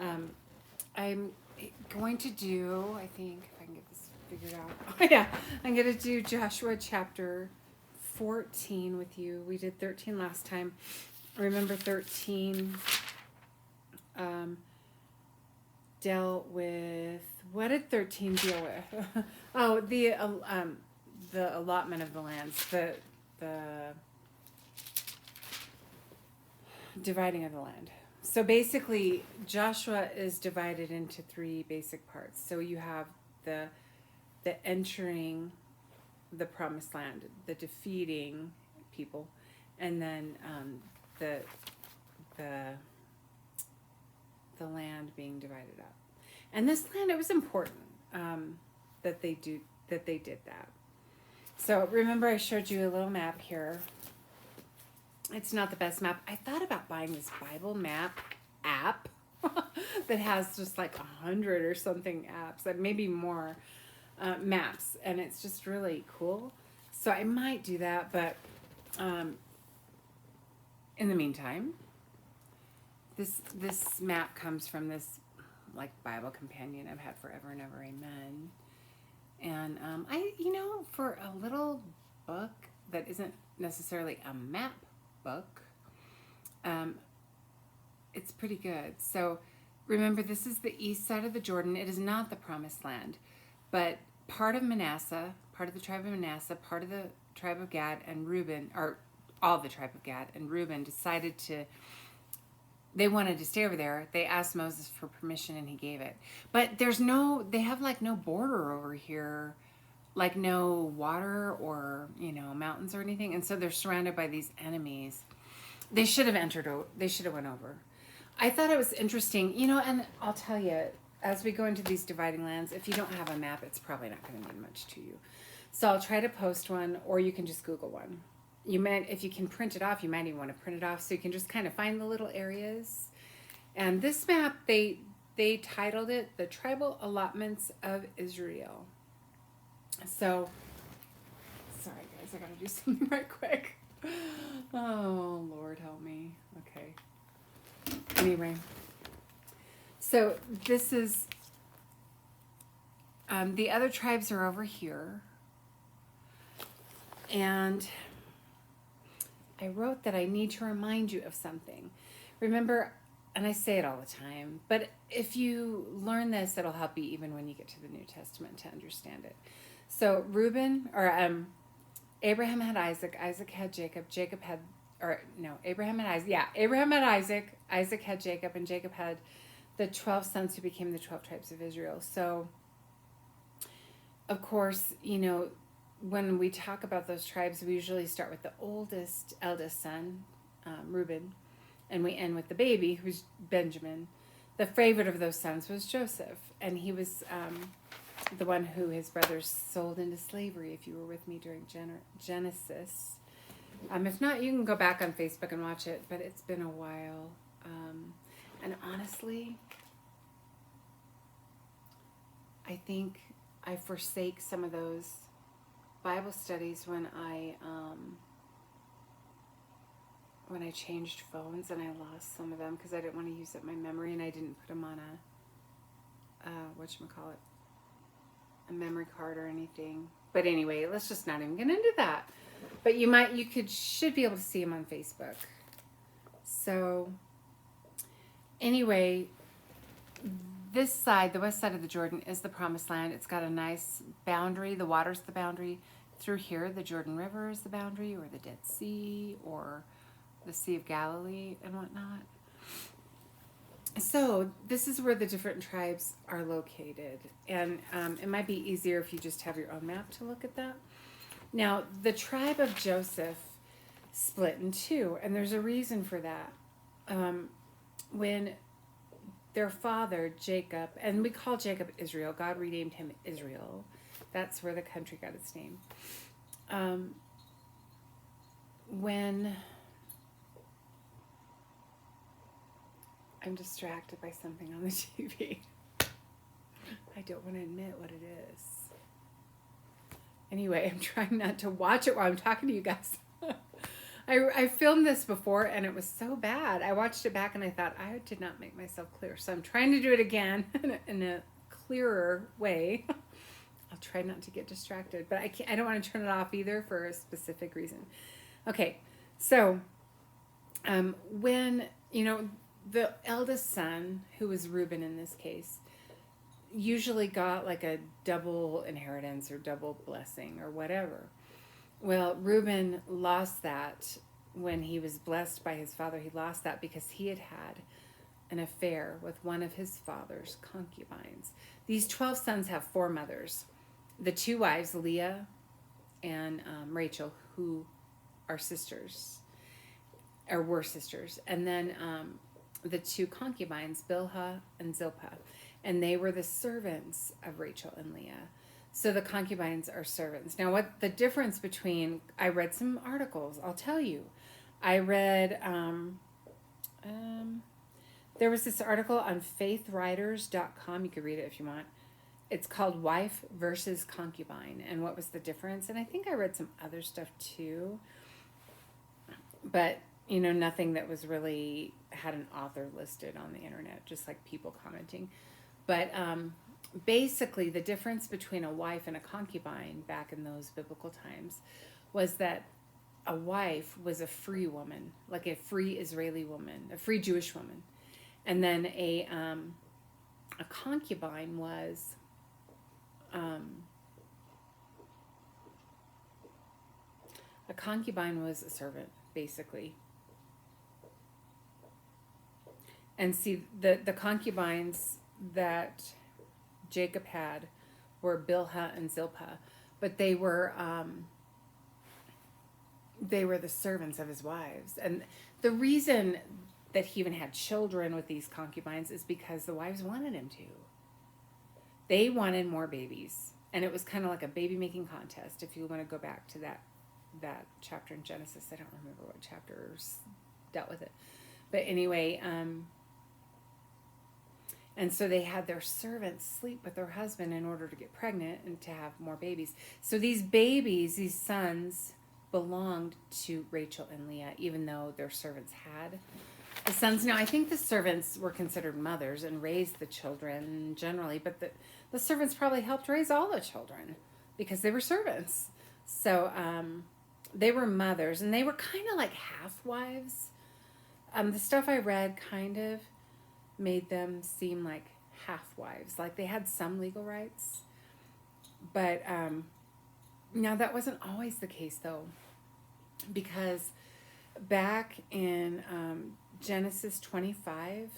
I'm going to do, I think, if I can get this figured out. Oh, yeah. I'm going to do Joshua chapter 14 with you. We did 13 last time. Remember 13 um, dealt with, what did 13 deal with? Oh, the allotment of the lands, the dividing of the land. So basically, Joshua is divided into three basic parts. So you have the entering the promised land, the defeating people, and then the the the land being divided up. And this land, it was important that they did that. So remember, I showed you a little map here. It's not the best map. I thought about buying this Bible map app that has just like 100 or something apps, that maybe more maps, and it's just really cool. So I might do that, but in the meantime, this map comes from this like Bible companion I've had forever and ever. Amen. And for a little book that isn't necessarily a map book, it's pretty good. So remember, this is the east side of the Jordan. It is not the promised land, but part of Manasseh, part of the tribe of Manasseh, part of the tribe of Gad and Reuben, or all the tribe of Gad and Reuben, decided they wanted to stay over there. They asked Moses for permission and he gave it. But they have like no border over here, like no water or, mountains or anything. And so they're surrounded by these enemies. They should have went over. I thought it was interesting, and I'll tell you, as we go into these dividing lands, if you don't have a map, it's probably not going to mean much to you. So I'll try to post one, or you can just Google one. If you can print it off, you might even want to print it off so you can just kind of find the little areas. And this map, they titled it The Tribal Allotments of Israel. So, sorry guys, I gotta do something right quick. Oh, Lord help me. Okay. Anyway, so this is, the other tribes are over here. And I wrote that I need to remind you of something. Remember, and I say it all the time, but if you learn this, it'll help you even when you get to the New Testament to understand it. So Abraham had Isaac, Isaac had Jacob, Abraham had Isaac, Isaac had Jacob, and Jacob had the 12 sons who became the 12 tribes of Israel. So, of course, when we talk about those tribes, we usually start with the eldest son, Reuben, and we end with the baby, who's Benjamin. The favorite of those sons was Joseph, and he was the one who his brothers sold into slavery, if you were with me during Genesis. If not, you can go back on Facebook and watch it, but it's been a while. And honestly, I think I forsake some of those Bible studies when I changed phones, and I lost some of them because I didn't want to use up my memory, and I didn't put them on a memory card or anything. But anyway, let's just not even get into that. But should be able to see them on Facebook. So anyway, this side, the west side of the Jordan, is the promised land. It's got a nice boundary. The water's the boundary. Through here, the Jordan River is the boundary, or the Dead Sea, or the Sea of Galilee and whatnot. So this is where the different tribes are located. And it might be easier if you just have your own map to look at that. Now, the tribe of Joseph split in two, and there's a reason for that. When their father, Jacob, and we call Jacob Israel, God renamed him Israel. That's where the country got its name. When I'm distracted by something on the TV. I don't want to admit what it is. Anyway, I'm trying not to watch it while I'm talking to you guys. I filmed this before and it was so bad. I watched it back and I thought I did not make myself clear. So I'm trying to do it again in a clearer way. I'll try not to get distracted, but I don't want to turn it off either for a specific reason. Okay, so when, the eldest son, who was Reuben in this case, usually got like a double inheritance or double blessing or whatever. Well, Reuben lost that when he was blessed by his father. He lost that because he had had an affair with one of his father's concubines. These 12 sons have 4 mothers. The 2 wives, Leah and Rachel, who are sisters, or were sisters. And then the 2 concubines, Bilhah and Zilpah. And they were the servants of Rachel and Leah. So the concubines are servants. Now, what the difference between, I read some articles, I'll tell you. I read, there was this article on faithwriters.com. You could read it if you want. It's called Wife versus Concubine, and what was the difference. And I think I read some other stuff too. But, nothing that was really, had an author listed on the internet, just like people commenting. But basically, the difference between a wife and a concubine back in those biblical times was that a wife was a free woman, like a free Israeli woman, a free Jewish woman. And then a concubine was a servant, basically. And see, the concubines that Jacob had were Bilhah and Zilpah, but they were the servants of his wives. And the reason that he even had children with these concubines is because the wives wanted him to. They wanted more babies, and it was kind of like a baby making contest. If you want to go back to that chapter in Genesis, I don't remember what chapters dealt with it, but anyway. And so they had their servants sleep with their husband in order to get pregnant and to have more babies. So these babies, these sons, belonged to Rachel and Leah, even though their servants had the sons. Now, I think the servants were considered mothers and raised the children generally, but the servants probably helped raise all the children because they were servants. So they were mothers, and they were kind of like half wives. The stuff I read kind of made them seem like half wives, like they had some legal rights, but now that wasn't always the case though, because back in Genesis 25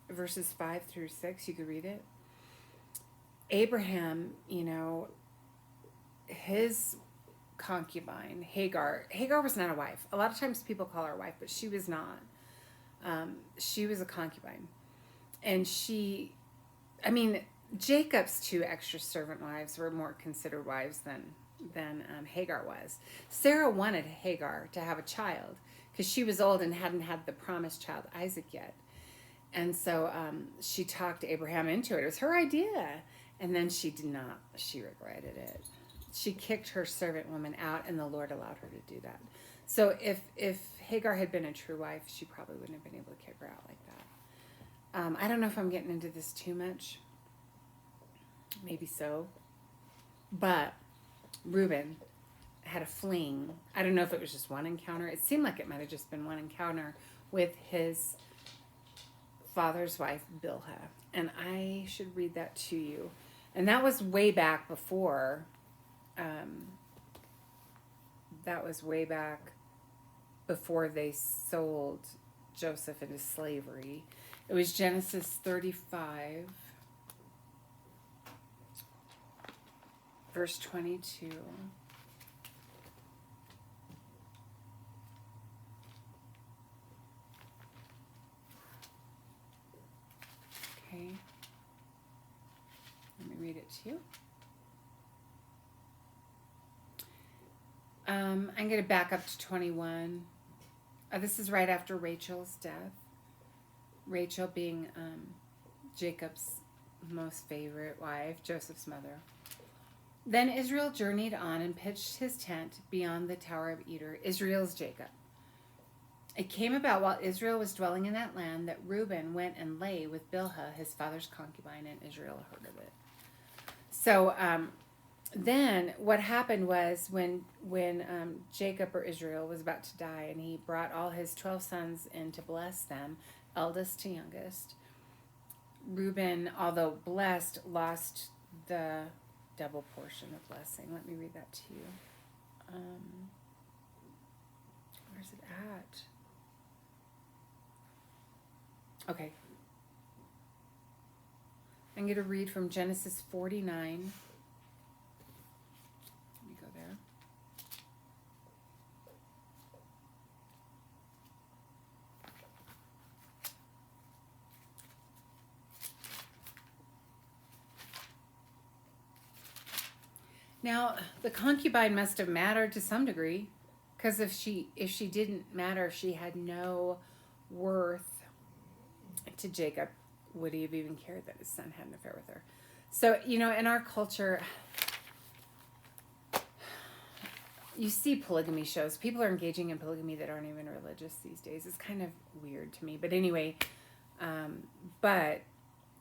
verses 5 through 6, you could read it. Abraham, his concubine Hagar was not a wife. A lot of times people call her a wife, but she was not. She was a concubine. And Jacob's 2 extra servant wives were more considered wives than Hagar was. Sarah wanted Hagar to have a child because she was old and hadn't had the promised child Isaac yet. And so she talked Abraham into it. It was her idea. And then she did not. She regretted it. She kicked her servant woman out, and the Lord allowed her to do that. So if Hagar had been a true wife, she probably wouldn't have been able to kick her out like that. I don't know if I'm getting into this too much. Maybe so. But Reuben had a fling. I don't know if it was just one encounter. It seemed like it might have just been one encounter with his father's wife, Bilhah. And I should read that to you. And that was way back before. They sold Joseph into slavery. It was Genesis 35, verse 22. Okay. Let me read it to you. I'm going to back up to 21. This is right after Rachel's death. Rachel being Jacob's most favorite wife, Joseph's mother. Then Israel journeyed on and pitched his tent beyond the Tower of Eder. Israel's Jacob. It came about while Israel was dwelling in that land that Reuben went and lay with Bilhah, his father's concubine, and Israel heard of it. So then what happened was when Jacob, or Israel, was about to die, and he brought all his 12 sons in to bless them, eldest to youngest, Reuben, although blessed, lost the double portion of blessing. Let me read that to you. Where's it at? Okay. I'm going to read from Genesis 49. Let me go there. Now, the concubine must have mattered to some degree, because if she didn't matter, she had no worth to Jacob. Would he have even cared that his son had an affair with her? So, in our culture, you see polygamy shows. People are engaging in polygamy that aren't even religious these days. It's kind of weird to me. But anyway, but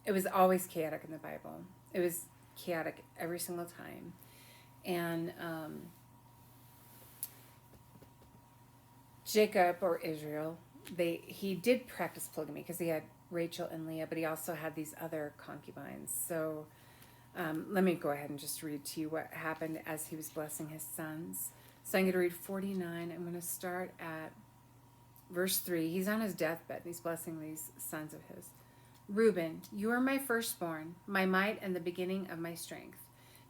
it was always chaotic in the Bible. It was chaotic every single time. And Jacob, or Israel, he did practice polygamy because he had Rachel and Leah, but he also had these other concubines. So let me go ahead and just read to you what happened as he was blessing his sons. So I'm going to read 49. I'm going to start at verse 3. He's on his deathbed, and he's blessing these sons of his. Reuben, you are my firstborn, my might and the beginning of my strength.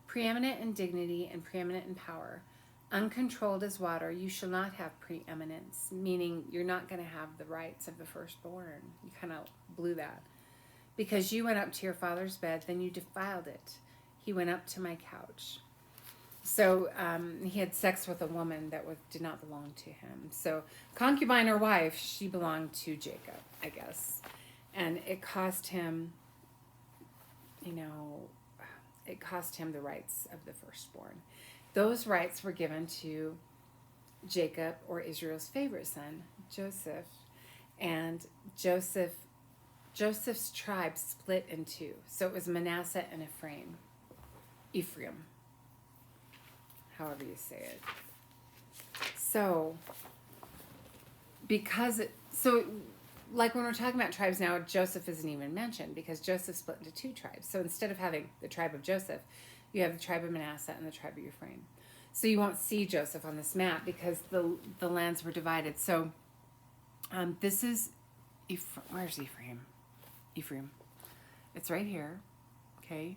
Preeminent in dignity and preeminent in power. Uncontrolled as water, you shall not have preeminence, meaning you're not going to have the rights of the firstborn. You kind of blew that. Because you went up to your father's bed, then you defiled it. He went up to my couch. So he had sex with a woman that did not belong to him. So concubine or wife, she belonged to Jacob, I guess. And it cost him, it cost him the rights of the firstborn. Those rights were given to Jacob, or Israel's favorite son, Joseph. And Joseph's tribe split in two. So it was Manasseh and Ephraim, however you say it. So like when we're talking about tribes now, Joseph isn't even mentioned because Joseph split into two tribes. So instead of having the tribe of Joseph, you have the tribe of Manasseh and the tribe of Ephraim. So you won't see Joseph on this map because the lands were divided. So this is where's Ephraim? Ephraim. It's right here. Okay.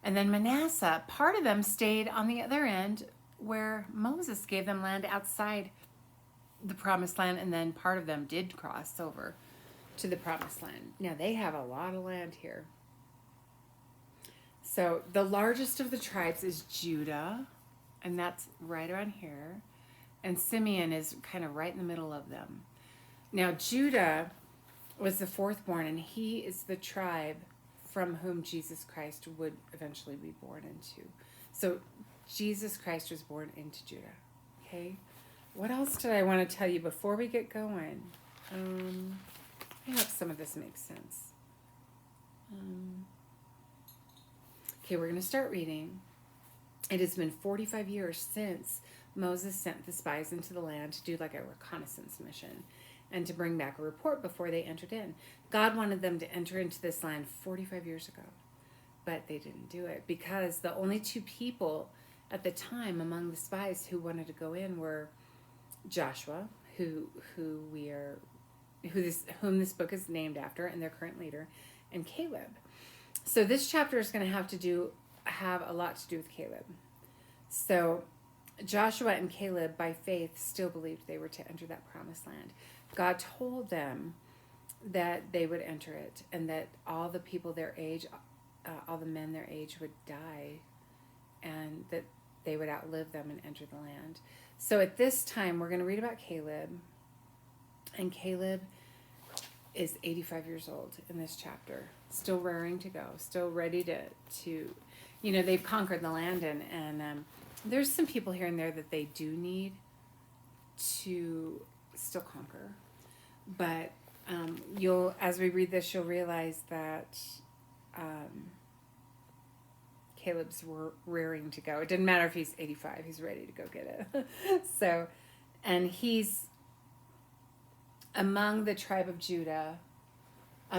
And then Manasseh, part of them stayed on the other end where Moses gave them land outside the promised land, and then part of them did cross over to the promised land. Now they have a lot of land here. So the largest of the tribes is Judah, and that's right around here. And Simeon is kind of right in the middle of them. Now Judah was the fourth born, and he is the tribe from whom Jesus Christ would eventually be born into. So Jesus Christ was born into Judah. Okay? What else did I want to tell you before we get going? I hope some of this makes sense. Okay, we're going to start reading. It has been 45 years since Moses sent the spies into the land to do like a reconnaissance mission and to bring back a report before they entered in. God wanted them to enter into this land 45 years ago, but they didn't do it because the only two people at the time among the spies who wanted to go in were Joshua, whom this book is named after, and their current leader, and Caleb. So this chapter is going to have a lot to do with Caleb. So Joshua and Caleb, by faith, still believed they were to enter that promised land. God told them that they would enter it, and that all the people their age, all the men their age would die, and that they would outlive them and enter the land. So at this time, we're going to read about Caleb, and Caleb is 85 years old in this chapter, still raring to go, still ready to they've conquered the land, and there's some people here and there that they do need to still conquer. But you'll, as we read this, you'll realize that Caleb's rearing to go. It didn't matter if he's 85; he's ready to go get it. So, and he's among the tribe of Judah.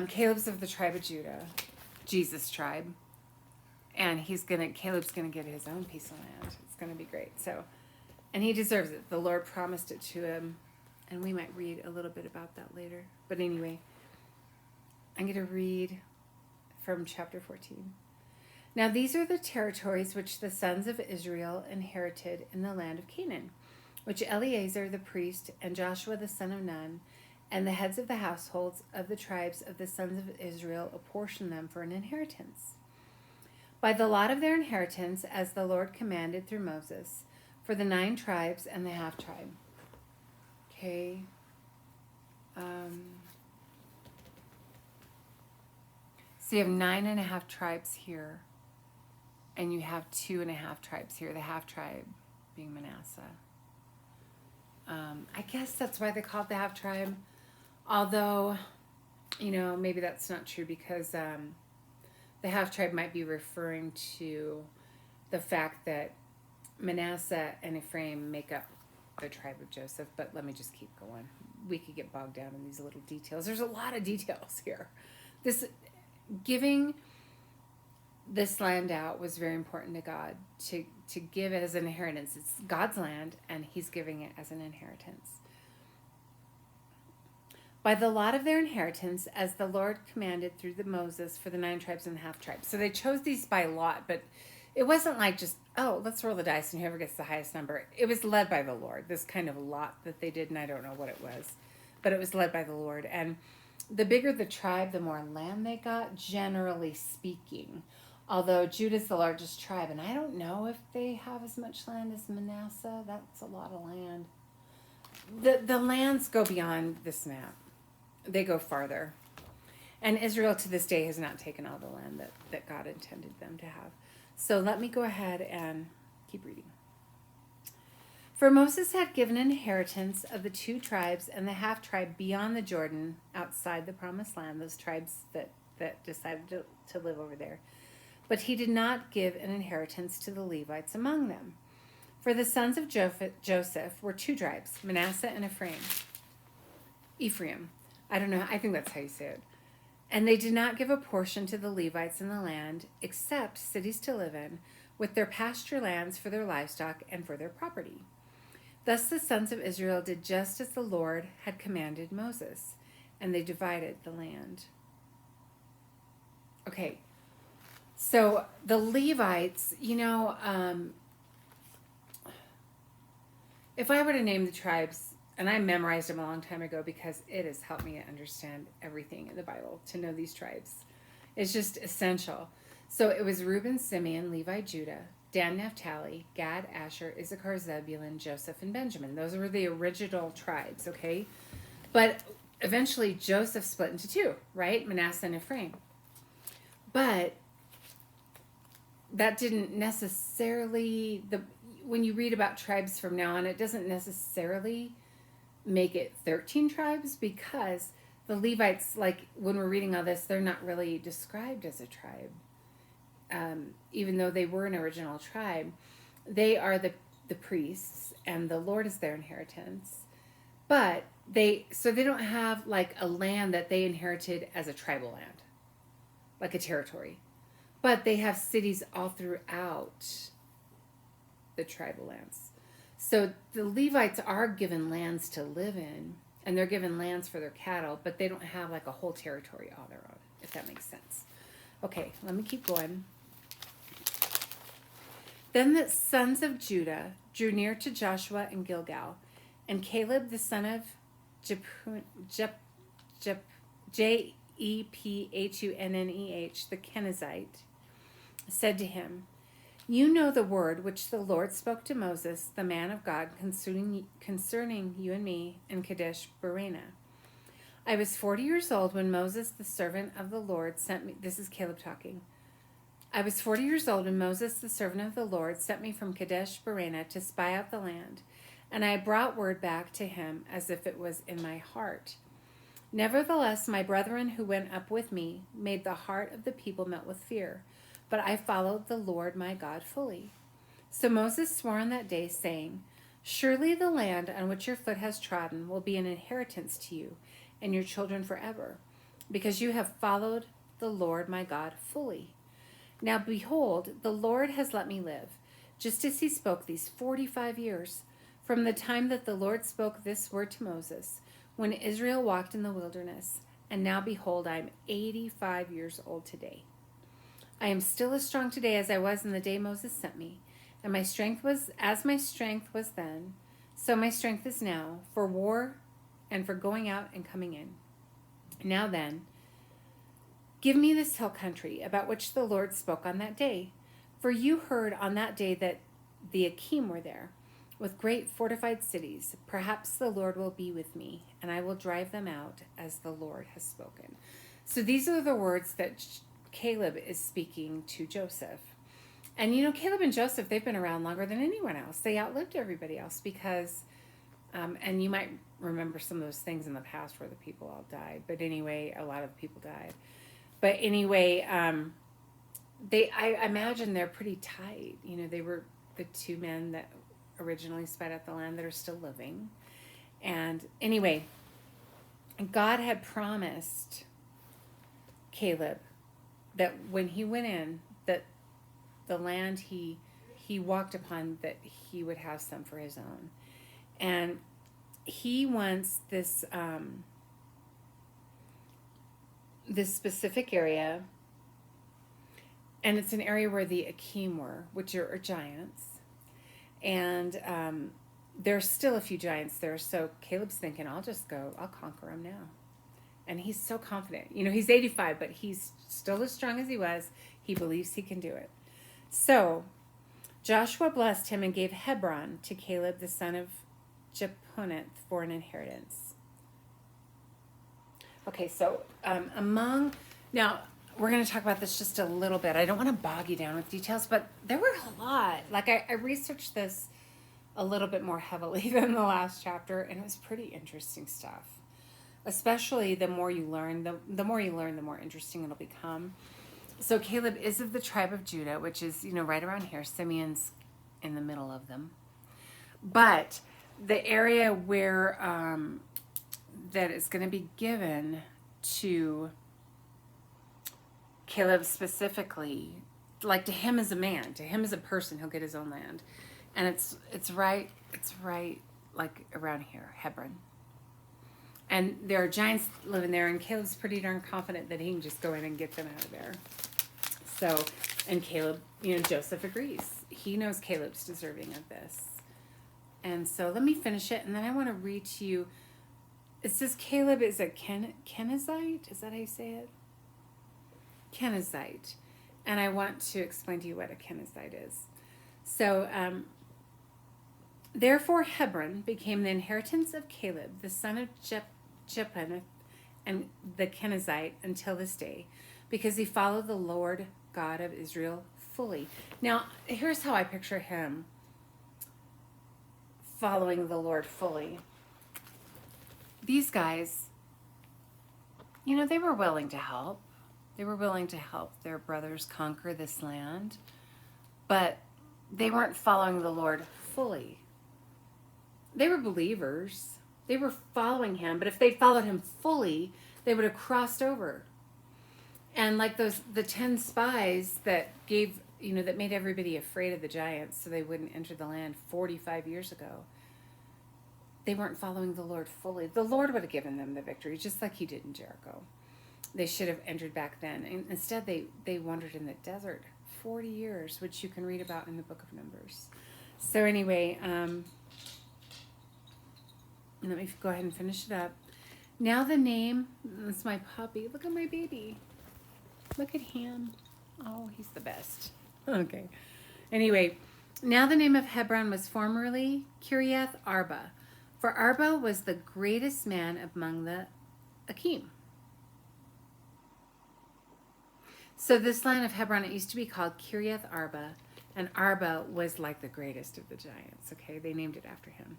Caleb's of the tribe of Judah, Jesus' tribe, and Caleb's gonna get his own piece of land. It's gonna be great. So, and he deserves it. The Lord promised it to him, and we might read a little bit about that later. But anyway, I'm gonna read from chapter 14. Now these are the territories which the sons of Israel inherited in the land of Canaan, which Eleazar the priest and Joshua the son of Nun and the heads of the households of the tribes of the sons of Israel apportioned them for an inheritance, by the lot of their inheritance, as the Lord commanded through Moses, for the 9 tribes and the half tribe. Okay. So you have 9.5 tribes here, and you have 2.5 tribes here, the half tribe being Manasseh. I guess that's why they call it the half tribe. Although, maybe that's not true, because the half tribe might be referring to the fact that Manasseh and Ephraim make up the tribe of Joseph. But let me just keep going. We could get bogged down in these little details. There's a lot of details here. Giving this land out was very important to God, to give it as an inheritance. It's God's land, and he's giving it as an inheritance. By the lot of their inheritance, as the Lord commanded through Moses, for the 9 tribes and the half tribes. So they chose these by lot, but it wasn't like just, let's roll the dice and whoever gets the highest number. It was led by the Lord, this kind of lot that they did, and I don't know what it was, but it was led by the Lord. And the bigger the tribe, the more land they got, generally speaking. Although Judah's the largest tribe, and I don't know if they have as much land as Manasseh. That's a lot of land. The lands go beyond this map. They go farther. And Israel to this day has not taken all the land that God intended them to have. So let me go ahead and keep reading. For Moses had given an inheritance of the 2 tribes and the half tribe beyond the Jordan, outside the promised land, those tribes that decided to live over there. But he did not give an inheritance to the Levites among them. For the sons of Joseph were 2 tribes, Manasseh and Ephraim. I don't know, I think that's how you say it. And they did not give a portion to the Levites in the land, except cities to live in, with their pasture lands for their livestock and for their property. Thus the sons of Israel did just as the Lord had commanded Moses, and they divided the land. Okay, so the Levites, if I were to name the tribes, and I memorized them a long time ago because it has helped me to understand everything in the Bible, to know these tribes. It's just essential. So it was Reuben, Simeon, Levi, Judah, Dan, Naphtali, Gad, Asher, Issachar, Zebulun, Joseph, and Benjamin. Those were the original tribes, okay? But eventually Joseph split into 2, right? Manasseh and Ephraim. But that didn't necessarily, when you read about tribes from now on, it doesn't necessarily make it 13 tribes, because the Levites, like when we're reading all this, they're not really described as a tribe. Even though they were an original tribe, they are the priests, and the Lord is their inheritance. But they don't have like a land that they inherited as a tribal land, like a territory. But they have cities all throughout the tribal lands. So the Levites are given lands to live in, and they're given lands for their cattle, but they don't have like a whole territory all their own, if that makes sense. Okay, let me keep going. Then the sons of Judah drew near to Joshua in Gilgal, and Caleb the son of Jephuneh, the Kenizzite, said to him, "You know the word which the Lord spoke to Moses, the man of God, concerning you and me in Kadesh Barnea. I was 40 years old when Moses, the servant of the Lord, sent me." This is Caleb talking. "I was 40 years old when Moses, the servant of the Lord, sent me from Kadesh Barnea to spy out the land, and I brought word back to him as if it was in my heart. Nevertheless, my brethren who went up with me made the heart of the people melt with fear, but I followed the Lord my God fully. So Moses swore on that day, saying, Surely the land on which your foot has trodden will be an inheritance to you and your children forever, because you have followed the Lord my God fully. Now behold, the Lord has let me live, just as he spoke these 45 years, from the time that the Lord spoke this word to Moses, when Israel walked in the wilderness. And now behold, I am 85 years old today. I am still as strong today as I was in the day Moses sent me, and my strength was as my strength was then, so my strength is now, for war and for going out and coming in. Now then, give me this hill country about which the Lord spoke on that day. For you heard on that day that the Akim were there, with great fortified cities. Perhaps the Lord will be with me, and I will drive them out as the Lord has spoken. So these are the words that Caleb is speaking to Joseph. And Caleb and Joseph, they've been around longer than anyone else. They outlived everybody else because, and you might remember some of those things in the past where the people all died. But anyway, a lot of the people died. But anyway, I imagine they're pretty tight. They were the two men that originally spied out the land that are still living. And anyway, God had promised Caleb that when he went in, that the land he walked upon, that he would have some for his own. And he wants this this specific area, and it's an area where the Akim were, which are giants. And there's still a few giants there, so Caleb's thinking, I'll conquer them now. And he's so confident. He's 85, but he's still as strong as he was. He believes he can do it. So Joshua blessed him and gave Hebron to Caleb, the son of Jephunneh, for an inheritance. Okay, so now we're going to talk about this just a little bit. I don't want to bog you down with details, but there were a lot. Like I researched this a little bit more heavily than the last chapter, and it was pretty interesting stuff. Especially the more you learn, the more interesting it'll become. So Caleb is of the tribe of Judah, which is, right around here. Simeon's in the middle of them. But the area where that is going to be given to Caleb specifically, like to him as a man, to him as a person, he'll get his own land. And it's right like around here, Hebron. And there are giants living there, and Caleb's pretty darn confident that he can just go in and get them out of there. So, and Caleb, Joseph agrees. He knows Caleb's deserving of this. And so let me finish it, and then I want to read to you. It says Caleb is a Kenizzite. Is that how you say it? Kenizzite. And I want to explain to you what a Kenizzite is. So, therefore Hebron became the inheritance of Caleb, the son of Jephunneh, and the Kenizzite until this day, because he followed the Lord God of Israel fully. Now, here's how I picture him following the Lord fully. These guys, they were willing to help. They were willing to help their brothers conquer this land, but they weren't following the Lord fully. They were believers. They were following him, but if they followed him fully, they would have crossed over. And like the 10 spies that that made everybody afraid of the giants so they wouldn't enter the land 45 years ago, they weren't following the Lord fully. The Lord would have given them the victory, just like he did in Jericho. They should have entered back then. And instead, they wandered in the desert 40 years, which you can read about in the book of Numbers. So anyway, let me go ahead and finish it up. Now the name, that's my puppy. Look at my baby. Look at him. Oh, he's the best. Okay. Anyway, now the name of Hebron was formerly Kiriath Arba, for Arba was the greatest man among the Akim. So this land of Hebron, it used to be called Kiriath Arba, and Arba was like the greatest of the giants. Okay, they named it after him.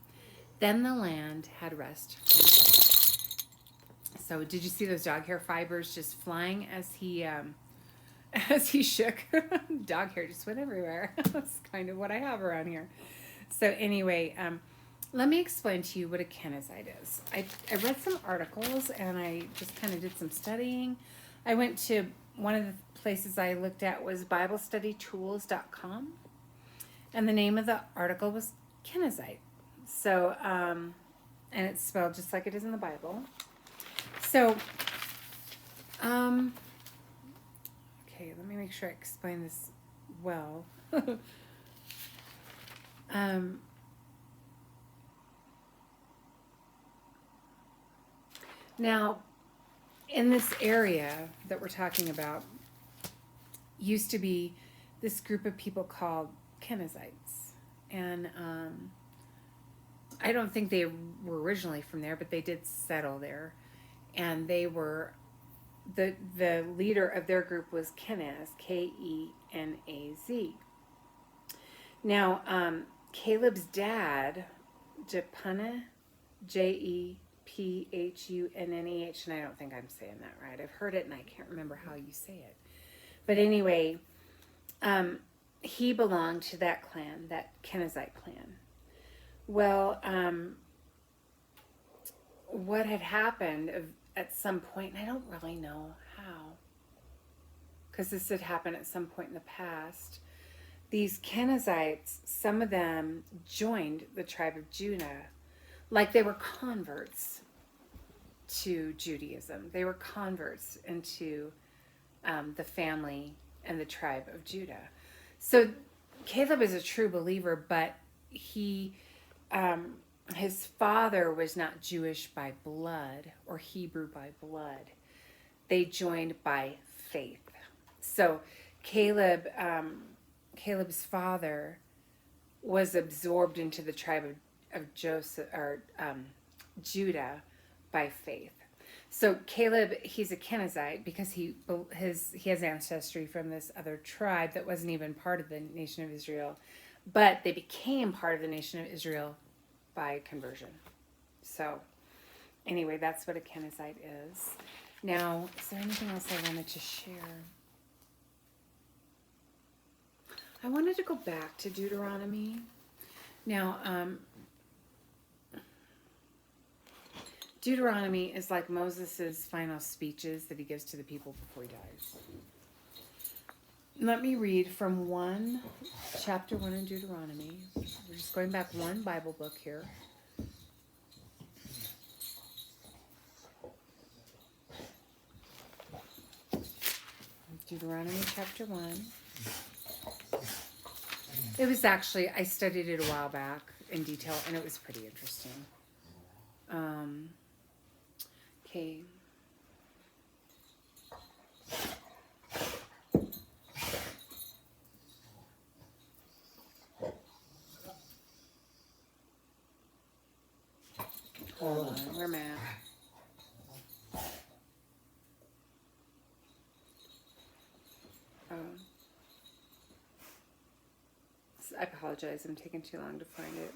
Then the land had rest. So did you see those dog hair fibers just flying as he as he shook? Dog hair just went everywhere. That's kind of what I have around here. So anyway, let me explain to you what a Kenizzite is. I read some articles and I just kind of did some studying. I went to one of the places I looked at was BibleStudyTools.com, and the name of the article was Kenizzite. So, and it's spelled just like it is in the Bible. So, okay, let me make sure I explain this well. Now, in this area that we're talking about, used to be this group of people called Kenizzites. And I don't think they were originally from there, but they did settle there. And they were, the leader of their group was Kenaz, Kenaz. Now, Caleb's dad, Jephunneh, Jephuneh, and I don't think I'm saying that right. I've heard it and I can't remember how you say it. But anyway, he belonged to that clan, that Kenizzite clan. Well, what had happened at some point, and I don't really know how, because this had happened at some point in the past, these Kenizzites, some of them joined the tribe of Judah, like they were converts to Judaism. They were converts into the family and the tribe of Judah. So Caleb is a true believer, but he, his father was not Jewish by blood or Hebrew by blood. They joined by faith. So Caleb's father was absorbed into the tribe of Joseph or Judah by faith. So Caleb, he's a Kenizzite because he has ancestry from this other tribe that wasn't even part of the nation of Israel, but they became part of the nation of Israel by conversion. So anyway, that's what a Kenizzite is. Now, is there anything else I wanted to share? I wanted to go back to Deuteronomy. Now, Deuteronomy is like Moses' final speeches that he gives to the people before he dies. Let me read from chapter 1 in Deuteronomy. We're just going back one Bible book here. Deuteronomy chapter 1. It was actually, I studied it a while back in detail, and it was pretty interesting. Okay. Hold on, where am I at? I apologize, I'm taking too long to find it.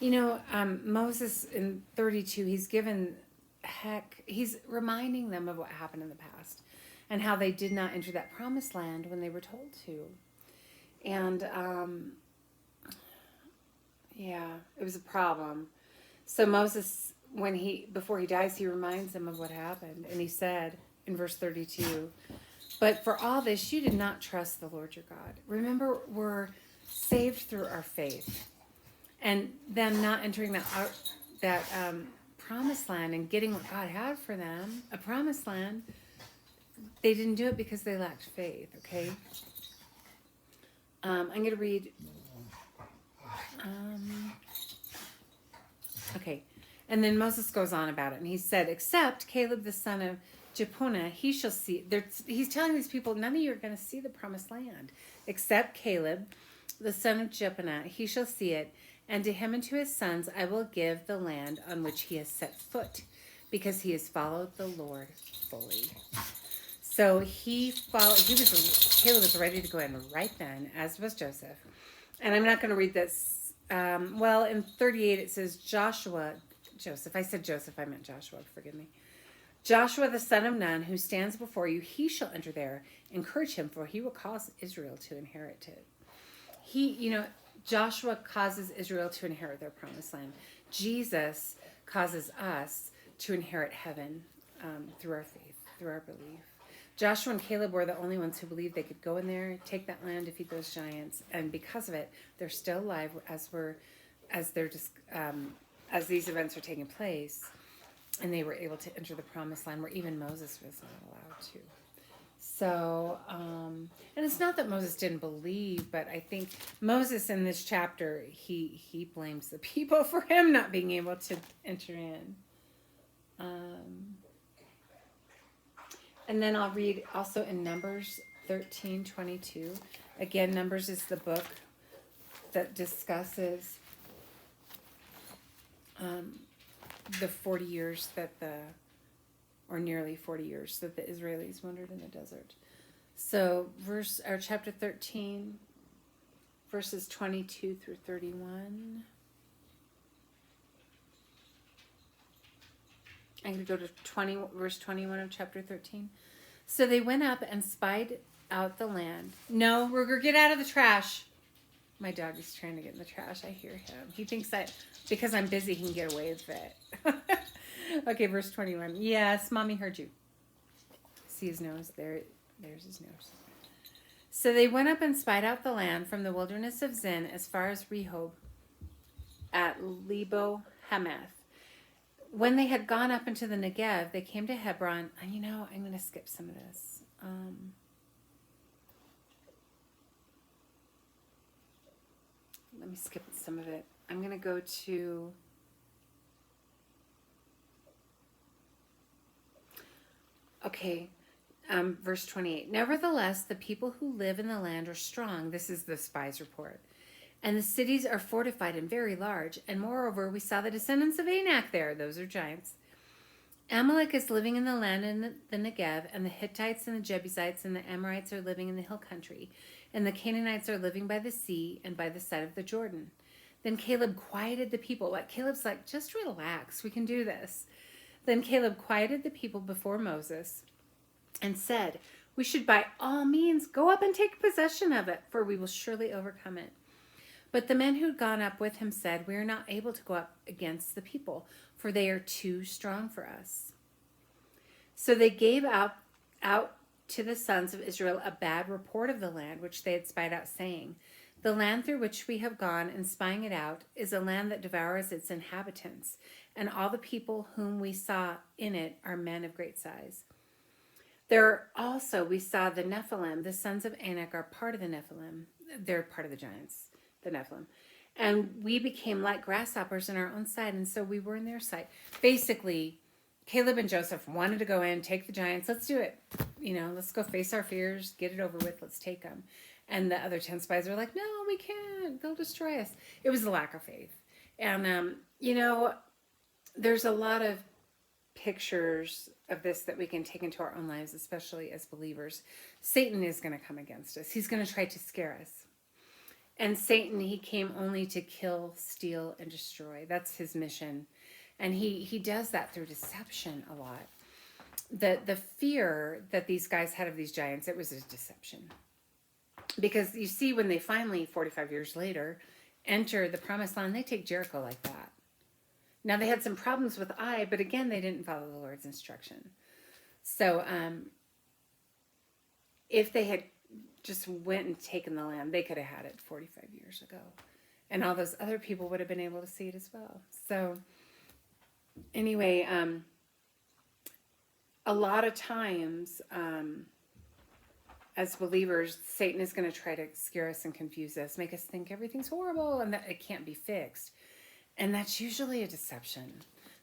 You know, Moses in 32, he's reminding them of what happened in the past and how they did not enter that promised land when they were told to. And, yeah, it was a problem. So Moses, before he dies, he reminds them of what happened. And he said in verse 32, "But for all this, you did not trust the Lord your God." Remember, we're saved through our faith. And them not entering that promised land and getting what God had for them, a promised land, they didn't do it because they lacked faith, okay? I'm going to read... okay. And then Moses goes on about it. And he said, "Except Caleb the son of Jephunneh, he shall see..." He's telling these people, none of you are going to see the promised land. "Except Caleb the son of Jephunneh, he shall see it. And to him and to his sons I will give the land on which he has set foot, because he has followed the Lord fully." So Caleb was ready to go in right then, as was Joseph. And I'm not going to read this. In 38 it says, Joseph. I said Joseph, I meant Joshua, forgive me. Joshua the son of Nun, who stands before you, he shall enter there. Encourage him, for he will cause Israel to inherit it. Joshua causes Israel to inherit their promised land. Jesus causes us to inherit heaven through our faith, through our belief. Joshua and Caleb were the only ones who believed they could go in there, take that land, defeat those giants, and because of it, they're still alive as these events are taking place, and they were able to enter the promised land where even Moses was not allowed to. So, and it's not that Moses didn't believe, but I think Moses in this chapter, he blames the people for him not being able to enter in. And then I'll read also in Numbers 13:22. Again, Numbers is the book that discusses the 40 years or nearly 40 years that the Israelis wandered in the desert. So chapter 13, verses 22 through 31. I'm going to go to verse 21 of chapter 13. So they went up and spied out the land. No, Ruger, get out of the trash. My dog is trying to get in the trash. I hear him. He thinks that because I'm busy, he can get away with it. Okay, verse 21. Yes, Mommy heard you. See his nose? There's his nose. So they went up and spied out the land from the wilderness of Zin as far as Rehob at Lebo Hamath. When they had gone up into the Negev, they came to Hebron. And I'm going to skip some of this. Let me skip some of it. I'm going to go to... Okay, verse 28. Nevertheless, the people who live in the land are strong. This is the spies' report. And the cities are fortified and very large. And moreover, we saw the descendants of Anak there. Those are giants. Amalek is living in the land in the Negev, and the Hittites and the Jebusites and the Amorites are living in the hill country. And the Canaanites are living by the sea and by the side of the Jordan. Then Caleb quieted the people. Caleb's like, just relax. We can do this. Then Caleb quieted the people before Moses and said, we should by all means go up and take possession of it, for we will surely overcome it. But the men who had gone up with him said, we are not able to go up against the people, for they are too strong for us. So they gave out to the sons of Israel a bad report of the land which they had spied out, saying, the land through which we have gone in spying it out is a land that devours its inhabitants, and all the people whom we saw in it are men of great size. There also we saw the Nephilim, the sons of Anak are part of the Nephilim. They're part of the giants, the Nephilim. And we became like grasshoppers in our own sight, and so we were in their sight. Basically, Caleb and Joseph wanted to go in, take the giants. Let's do it. Let's go face our fears, get it over with, let's take them. And the other 10 spies were like, no, we can't. They'll destroy us. It was a lack of faith. And, there's a lot of pictures of this that we can take into our own lives, especially as believers. Satan is going to come against us. He's going to try to scare us. And Satan, he came only to kill, steal, and destroy. That's his mission. And he does that through deception a lot. The fear that these guys had of these giants, it was a deception. Because you see, when they finally, 45 years later, enter the promised land, they take Jericho like that. Now, they had some problems with Ai, but again, they didn't follow the Lord's instruction. So, if they had just went and taken the land, they could have had it 45 years ago. And all those other people would have been able to see it as well. So, anyway, a lot of times, as believers, Satan is going to try to scare us and confuse us, make us think everything's horrible and that it can't be fixed. And that's usually a deception.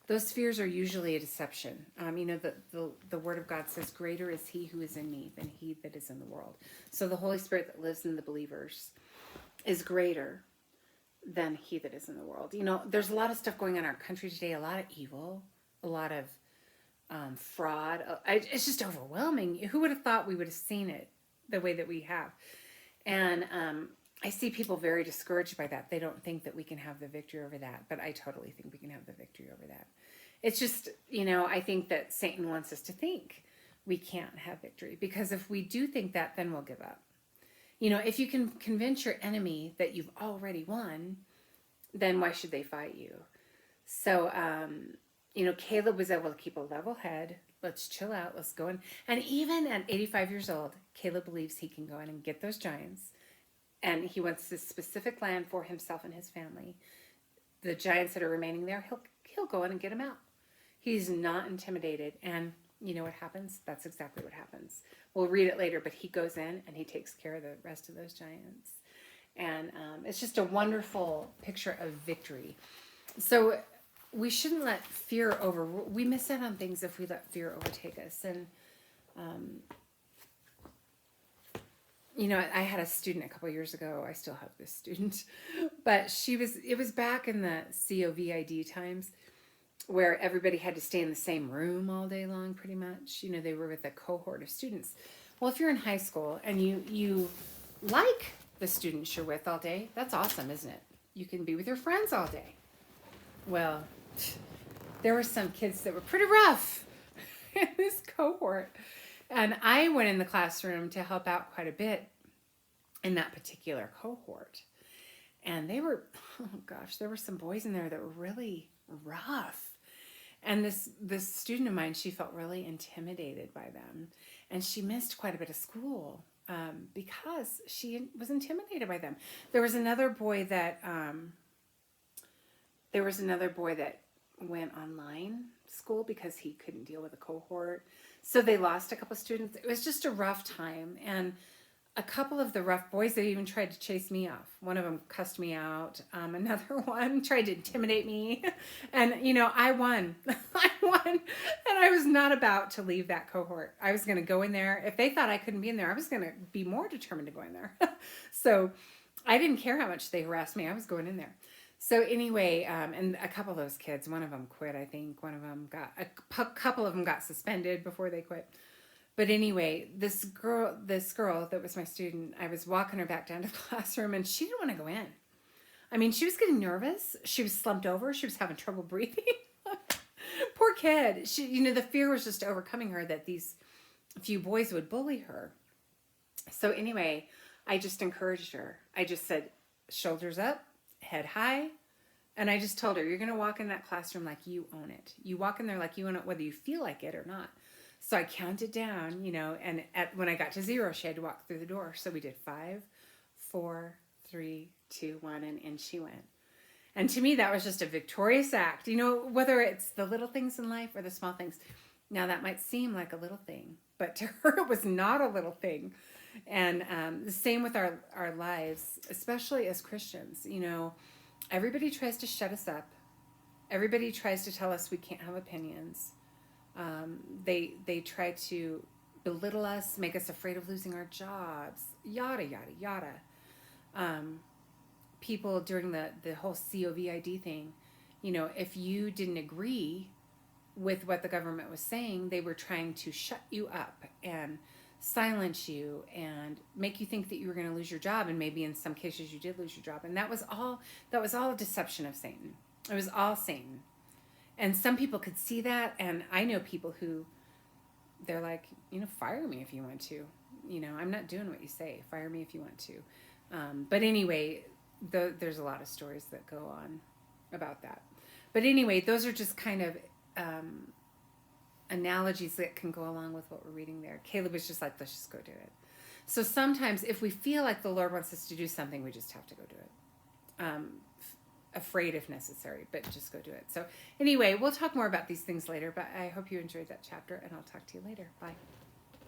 Those fears are usually a deception. The Word of God says, greater is he who is in me than he that is in the world. So the Holy Spirit that lives in the believers is greater than he that is in the world. There's a lot of stuff going on in our country today, a lot of evil, a lot of fraud. It's just overwhelming. Who would have thought we would have seen it the way that we have? And I see people very discouraged by that. They don't think that we can have the victory over that, but I totally think we can have the victory over that. It's just, I think that Satan wants us to think we can't have victory, because if we do think that, then we'll give up. If you can convince your enemy that you've already won, then why should they fight you? So, Caleb was able to keep a level head. Let's chill out. Let's go in. And even at 85 years old, Caleb believes he can go in and get those giants. And he wants this specific land for himself and his family. The giants that are remaining there, he'll go in and get them out. He's not intimidated. And you know what happens? That's exactly what happens. We'll read it later, but he goes in and he takes care of the rest of those giants. And it's just a wonderful picture of victory. So we shouldn't let fear we miss out on things if we let fear overtake us. And, I had a student a couple years ago. I still have this student, but it was back in the COVID times where everybody had to stay in the same room all day long, pretty much. They were with a cohort of students. Well, if you're in high school and you like the students you're with all day, that's awesome, isn't it? You can be with your friends all day. Well, there were some kids that were pretty rough in this cohort. And I went in the classroom to help out quite a bit in that particular cohort. And there were some boys in there that were really rough. And this student of mine, she felt really intimidated by them. And she missed quite a bit of school because she was intimidated by them. There was another boy that went online school because he couldn't deal with a cohort. So they lost a couple of students. It was just a rough time. And a couple of the rough boys, they even tried to chase me off. One of them cussed me out. Another one tried to intimidate me. And, I won. I won. And I was not about to leave that cohort. I was going to go in there. If they thought I couldn't be in there, I was going to be more determined to go in there. So I didn't care how much they harassed me. I was going in there. So anyway, and a couple of those kids, one of them quit, I think. One of them a couple of them got suspended before they quit. But anyway, this girl that was my student, I was walking her back down to the classroom and she didn't want to go in. I mean, she was getting nervous. She was slumped over. She was having trouble breathing. Poor kid. She, the fear was just overcoming her that these few boys would bully her. So anyway, I just encouraged her. I just said, shoulders up, head high. And I just told her, you're going to walk in that classroom like you own it. You walk in there like you own it, whether you feel like it or not. So I counted down, and when I got to 0, she had to walk through the door. So we did 5, 4, 3, 2, 1, and in she went. And to me, that was just a victorious act. Whether it's the little things in life or the small things. Now that might seem like a little thing, but to her it was not a little thing. And the same with our lives, especially as Christians. Everybody tries to shut us up. Everybody tries to tell us we can't have opinions. They try to belittle us, make us afraid of losing our jobs, yada, yada, yada. People during the whole COVID thing, if you didn't agree with what the government was saying, they were trying to shut you up and silence you and make you think that you were going to lose your job. And maybe in some cases you did lose your job. And that was all a deception of Satan. It was all Satan. And some people could see that. And I know people who, they're like, fire me if you want to. I'm not doing what you say. Fire me if you want to. But anyway, there's a lot of stories that go on about that. But anyway, those are just kind of analogies that can go along with what we're reading there. Caleb was just like, let's just go do it. So sometimes if we feel like the Lord wants us to do something, we just have to go do it. Afraid if necessary, but just go do it. So anyway, we'll talk more about these things later, but I hope you enjoyed that chapter and I'll talk to you later. Bye.